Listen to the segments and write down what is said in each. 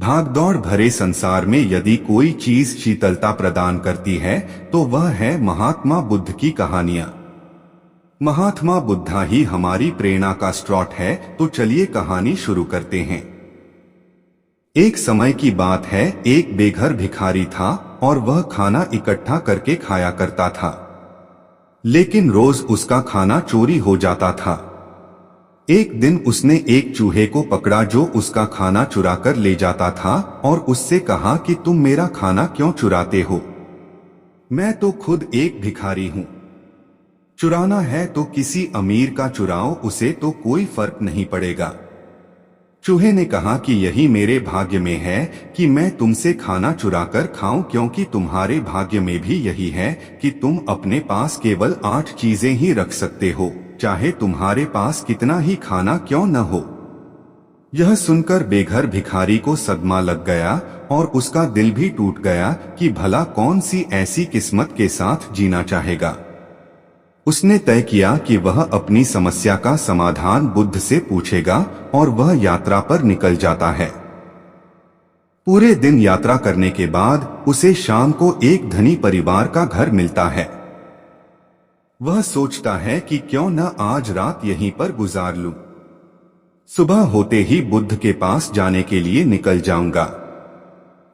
भागदौड़ भरे संसार में यदि कोई चीज शीतलता प्रदान करती है तो वह है महात्मा बुद्ध की कहानियां। महात्मा बुद्धा ही हमारी प्रेरणा का स्रोत है। तो चलिए कहानी शुरू करते हैं। एक समय की बात है, एक बेघर भिखारी था और वह खाना इकट्ठा करके खाया करता था, लेकिन रोज उसका खाना चोरी हो जाता था। एक दिन उसने एक चूहे को पकड़ा जो उसका खाना चुरा कर ले जाता था और उससे कहा कि तुम मेरा खाना क्यों चुराते हो? मैं तो खुद एक भिखारी हूं। चुराना है तो किसी अमीर का चुराओ, उसे तो कोई फर्क नहीं पड़ेगा। चूहे ने कहा कि यही मेरे भाग्य में है कि मैं तुमसे खाना चुरा कर खाऊं, क्योंकि तुम्हारे भाग्य में भी यही है कि तुम अपने पास केवल 8 चीजें ही रख सकते हो, चाहे तुम्हारे पास कितना ही खाना क्यों न हो। यह सुनकर बेघर भिखारी को सदमा लग गया और उसका दिल भी टूट गया कि भला कौन सी ऐसी किस्मत के साथ जीना चाहेगा। उसने तय किया कि वह अपनी समस्या का समाधान बुद्ध से पूछेगा और वह यात्रा पर निकल जाता है। पूरे दिन यात्रा करने के बाद उसे शाम को एक धनी परिवार का घर मिलता है। वह सोचता है कि क्यों न आज रात यहीं पर गुजार लूं। सुबह होते ही बुद्ध के पास जाने के लिए निकल जाऊंगा।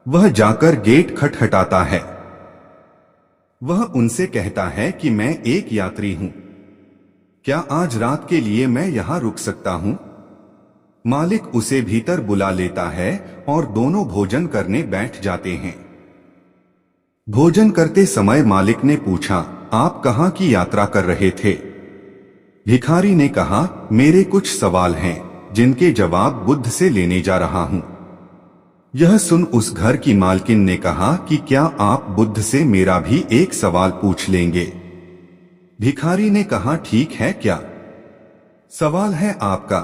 वह जाकर गेट खटखटाता है। वह उनसे कहता है कि मैं एक यात्री हूं, क्या आज रात के लिए मैं यहां रुक सकता हूं? मालिक उसे भीतर बुला लेता है और दोनों भोजन करने बैठ जाते हैं। भोजन करते समय मालिक ने पूछा, आप कहां की यात्रा कर रहे थे? भिखारी ने कहा, मेरे कुछ सवाल हैं जिनके जवाब बुद्ध से लेने जा रहा हूं। यह सुन उस घर की मालकिन ने कहा कि क्या आप बुद्ध से मेरा भी एक सवाल पूछ लेंगे? भिखारी ने कहा, ठीक है, क्या सवाल है आपका?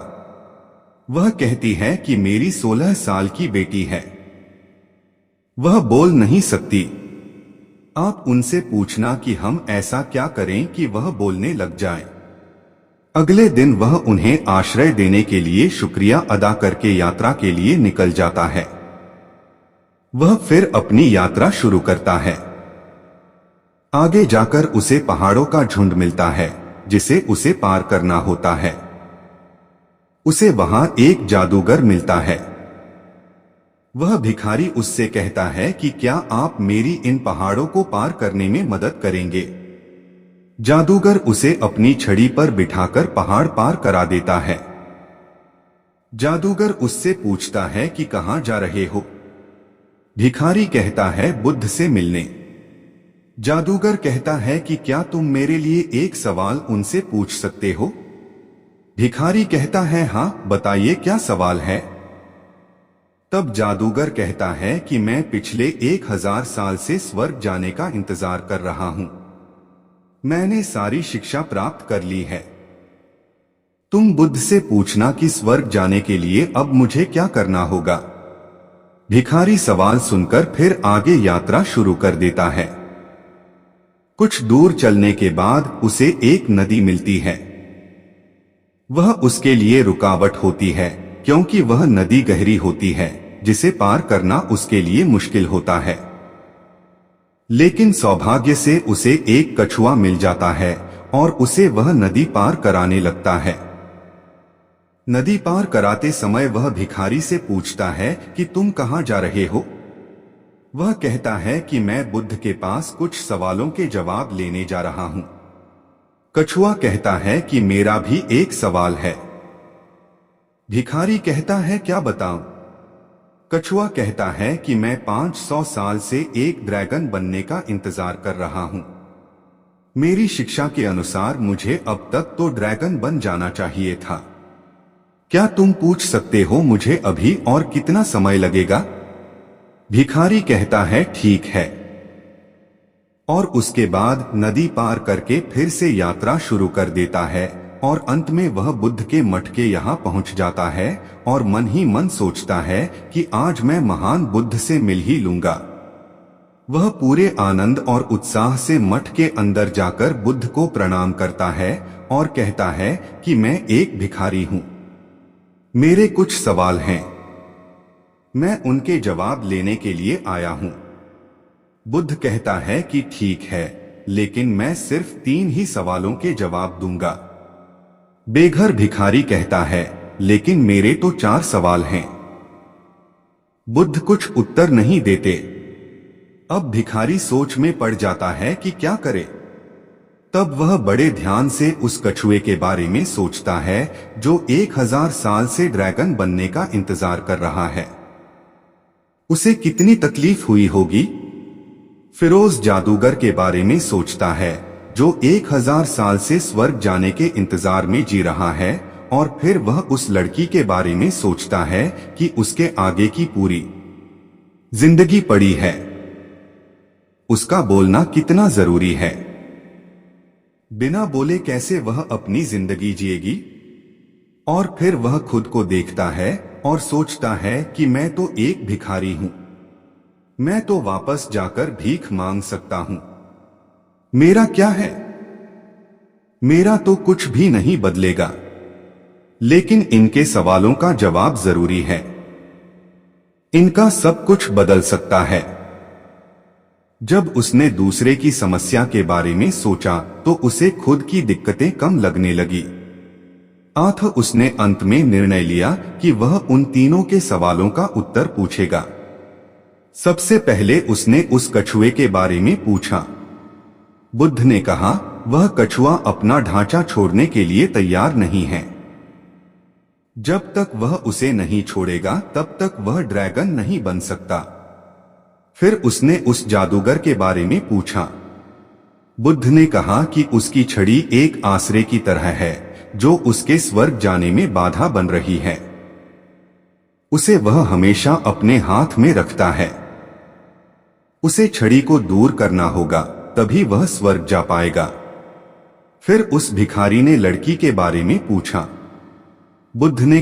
वह कहती है कि मेरी 16 साल की बेटी है, वह बोल नहीं सकती। आप उनसे पूछना कि हम ऐसा क्या करें कि वह बोलने लग जाए। अगले दिन वह उन्हें आश्रय देने के लिए शुक्रिया अदा करके यात्रा के लिए निकल जाता है। वह फिर अपनी यात्रा शुरू करता है। आगे जाकर उसे पहाड़ों का झुंड मिलता है जिसे उसे पार करना होता है। उसे वहां एक जादूगर मिलता है। वह भिखारी उससे कहता है कि क्या आप मेरी इन पहाड़ों को पार करने में मदद करेंगे? जादूगर उसे अपनी छड़ी पर बिठाकर पहाड़ पार करा देता है। जादूगर उससे पूछता है कि कहां जा रहे हो? भिखारी कहता है, बुद्ध से मिलने। जादूगर कहता है कि क्या तुम मेरे लिए एक सवाल उनसे पूछ सकते हो? भिखारी कहता है, हां, बताइए क्या सवाल है? तब जादूगर कहता है कि मैं पिछले 1000 साल से स्वर्ग जाने का इंतजार कर रहा हूं। मैंने सारी शिक्षा प्राप्त कर ली है। तुम बुद्ध से पूछना कि स्वर्ग जाने के लिए अब मुझे क्या करना होगा। भिखारी सवाल सुनकर फिर आगे यात्रा शुरू कर देता है। कुछ दूर चलने के बाद उसे एक नदी मिलती है। वह उसके लिए रुकावट होती है क्योंकि वह नदी गहरी होती है जिसे पार करना उसके लिए मुश्किल होता है। लेकिन सौभाग्य से उसे एक कछुआ मिल जाता है और उसे वह नदी पार कराने लगता है। नदी पार कराते समय वह भिखारी से पूछता है कि तुम कहां जा रहे हो? वह कहता है कि मैं बुद्ध के पास कुछ सवालों के जवाब लेने जा रहा हूं। कछुआ कहता है कि मेरा भी एक सवाल है। भिखारी कहता है, क्या बताऊं? कछुआ कहता है कि मैं 500 साल से एक ड्रैगन बनने का इंतजार कर रहा हूं। मेरी शिक्षा के अनुसार मुझे अब तक तो ड्रैगन बन जाना चाहिए था। क्या तुम पूछ सकते हो मुझे अभी और कितना समय लगेगा? भिखारी कहता है, ठीक है। और उसके बाद नदी पार करके फिर से यात्रा शुरू कर देता है और अंत में वह बुद्ध के मठ के यहाँ पहुंच जाता है और मन ही मन सोचता है कि आज मैं महान बुद्ध से मिल ही लूंगा। वह पूरे आनंद और उत्साह से मठ के अंदर जाकर बुद्ध को प्रणाम करता है और कहता है कि मैं एक भिखारी हूं, मेरे कुछ सवाल हैं। मैं उनके जवाब लेने के लिए आया हूं। बुद्ध कहता है कि ठीक है, लेकिन मैं सिर्फ 3 ही सवालों के जवाब दूंगा। बेघर भिखारी कहता है, लेकिन मेरे तो 4 सवाल हैं। बुद्ध कुछ उत्तर नहीं देते। अब भिखारी सोच में पड़ जाता है कि क्या करे। तब वह बड़े ध्यान से उस कछुए के बारे में सोचता है जो 1000 साल से ड्रैगन बनने का इंतजार कर रहा है। उसे कितनी तकलीफ हुई होगी। फिरोज जादूगर के बारे में सोचता है जो 1000 साल से स्वर्ग जाने के इंतजार में जी रहा है, और फिर वह उस लड़की के बारे में सोचता है कि उसके आगे की पूरी जिंदगी पड़ी है। उसका बोलना कितना जरूरी है। बिना बोले कैसे वह अपनी जिंदगी जिएगी। और फिर वह खुद को देखता है और सोचता है कि मैं तो एक भिखारी हूं। मैं तो वापस जाकर भीख मांग सकता हूं। मेरा क्या है। मेरा तो कुछ भी नहीं बदलेगा। लेकिन इनके सवालों का जवाब जरूरी है। इनका सब कुछ बदल सकता है। जब उसने दूसरे की समस्या के बारे में सोचा तो उसे खुद की दिक्कतें कम लगने लगी। उसने अंत में निर्णय लिया कि वह उन तीनों के सवालों का उत्तर पूछेगा। सबसे पहले उसने उस कछुए के बारे में पूछा। बुद्ध ने कहा, वह कछुआ अपना ढांचा छोड़ने के लिए तैयार नहीं है। जब तक वह उसे नहीं छोड़ेगा तब तक वह ड्रैगन नहीं बन सकता। फिर उसने उस जादूगर के बारे में पूछा। बुद्ध ने कहा कि उसकी छड़ी एक आसरे की तरह है जो उसके स्वर्ग जाने में बाधा बन रही है। उसे वह हमेशा अपने हाथ में रखता है। उसे छड़ी को दूर करना होगा, तभी वह स्वर्ग जा पाएगा। फिर उस भिखारी ने लड़की के बारे में पूछा। बुद्ध ने